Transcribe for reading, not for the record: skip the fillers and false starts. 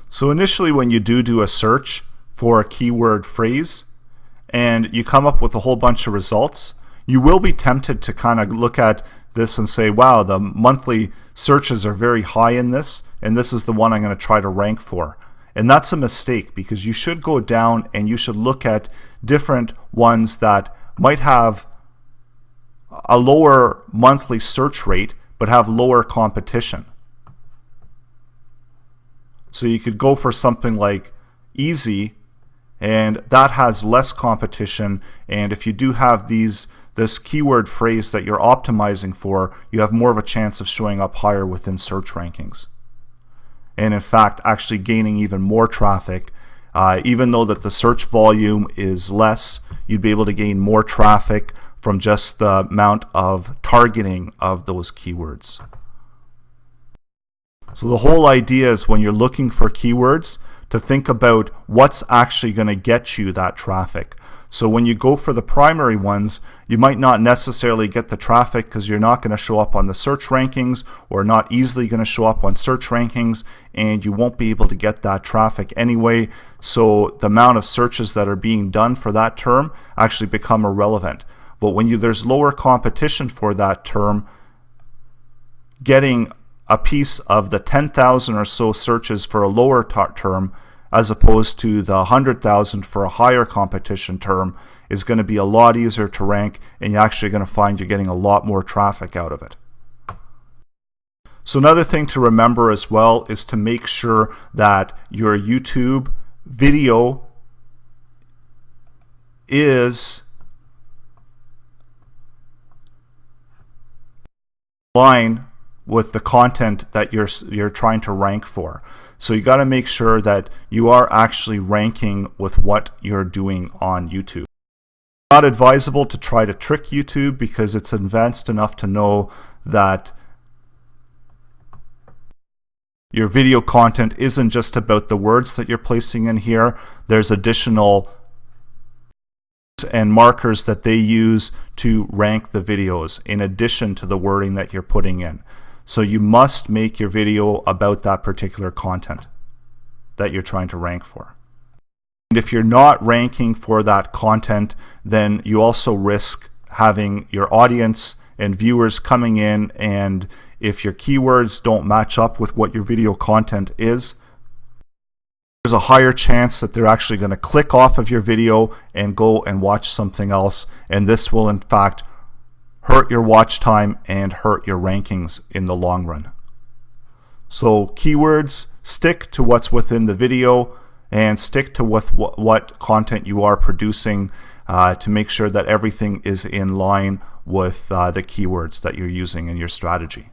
So initially when you do a search for a keyword phrase and you come up with a whole bunch of results, you will be tempted to kind of look at this and say, wow, the monthly searches are very high in this, and this is the one I'm going to try to rank for. And that's a mistake, because you should go down and you should look at different ones that might have a lower monthly search rate but have lower competition. So you could go for something like easy, and that has less competition, and if you do have this keyword phrase that you're optimizing for, you have more of a chance of showing up higher within search rankings. And in fact, actually gaining even more traffic. Even though that the search volume is less, you'd be able to gain more traffic from just the amount of targeting of those keywords. So the whole idea is, when you're looking for keywords, to think about what's actually going to get you that traffic. So when you go for the primary ones, you might not necessarily get the traffic because you're not going to show up on the search rankings, or not easily going to show up on search rankings, and you won't be able to get that traffic anyway. So the amount of searches that are being done for that term actually become irrelevant. But when there's lower competition for that term, getting a piece of the 10,000 or so searches for a lower term as opposed to the 100,000 for a higher competition term is going to be a lot easier to rank, and you're actually going to find you're getting a lot more traffic out of it. So another thing to remember as well is to make sure that your YouTube video is in line with the content that you're trying to rank for. So you got to make sure that you are actually ranking with what you're doing on YouTube. It's not advisable to try to trick YouTube, because it's advanced enough to know that your video content isn't just about the words that you're placing in here. There's additional and markers that they use to rank the videos in addition to the wording that you're putting in. So you must make your video about that particular content that you're trying to rank for. And if you're not ranking for that content, then you also risk having your audience and viewers coming in, and if your keywords don't match up with what your video content is, there's a higher chance that they're actually going to click off of your video and go and watch something else, and this will in fact hurt your watch time and hurt your rankings in the long run. So keywords, stick to what's within the video and stick to what content you are producing to make sure that everything is in line with the keywords that you're using in your strategy.